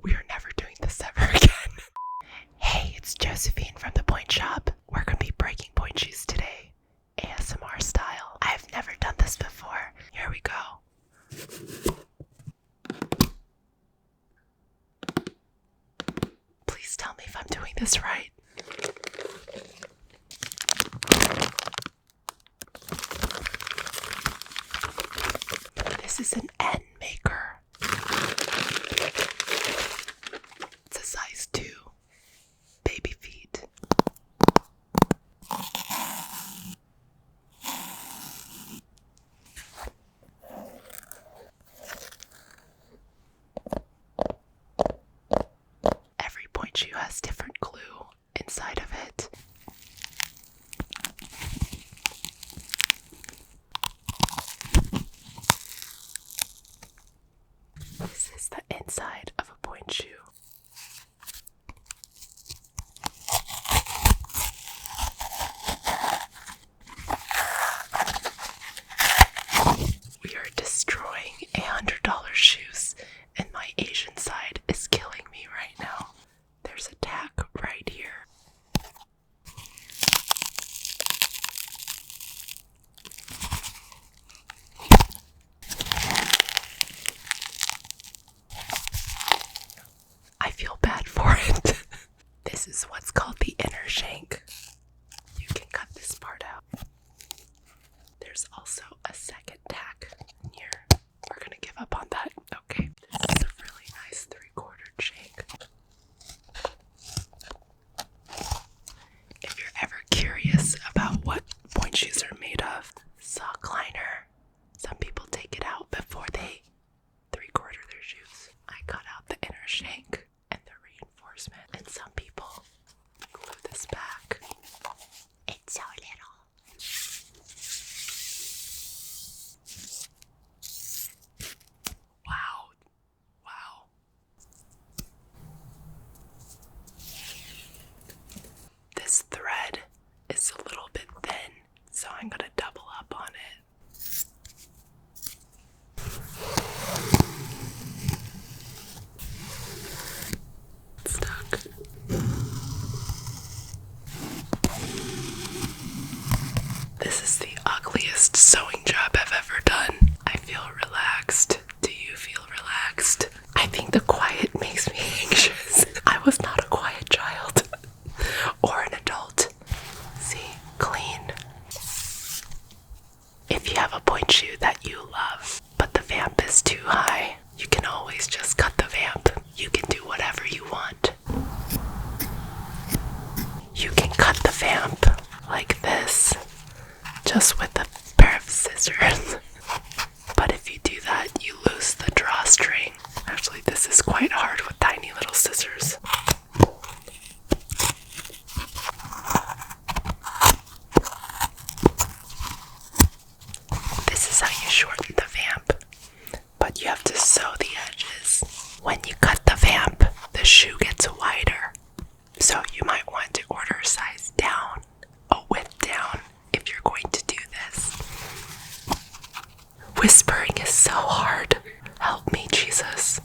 We are never doing this ever again. Hey, it's Josephine from the Pointe shop. We're gonna be breaking pointe shoes today, ASMR style. I've never done this before. Here we go. Please tell me if I'm doing this right. This is an N maker. It's a size 2. Baby feet. Every pointe shoe has different glue inside of it. This is the inside of a pointe shoe. We are destroying $100 shoes, and my Asian side is killing me right now. There's a tack right here. I feel bad for it. This is what's called the inner shank. You can cut this part out. There's also a second tack in here. We're gonna give up on that. Okay, this is a really nice 3/4 shank. If you're ever curious about what pointe shoes are made of, sock liner. Some people take it out before they 3/4 their shoes. I cut out the inner shank and the reinforcement, and some people glue this back. It's so little. Wow. This thread is a little bit thin, so I'm gonna double up on it. It's stuck. This is the ugliest sewing job I've ever done. I feel relaxed. Do you feel relaxed? I think the quiet makes me anxious. I was not a quiet child or an adult. See, clean. If you have a pointe shoe that you love, but the vamp is too high, you can always just cut the vamp. You can do whatever you want. You can cut the vamp like this, just with a pair of scissors. But if you do that, you lose the drawstring. Actually, this is quite hard with tiny little scissors. This is how you shorten the vamp, but you have to sew the edges. When you cut the vamp, the shoe gets wider, so you might want to order a size down, a width down, if you're going to do this. Whispering is so hard. Help me, Jesus.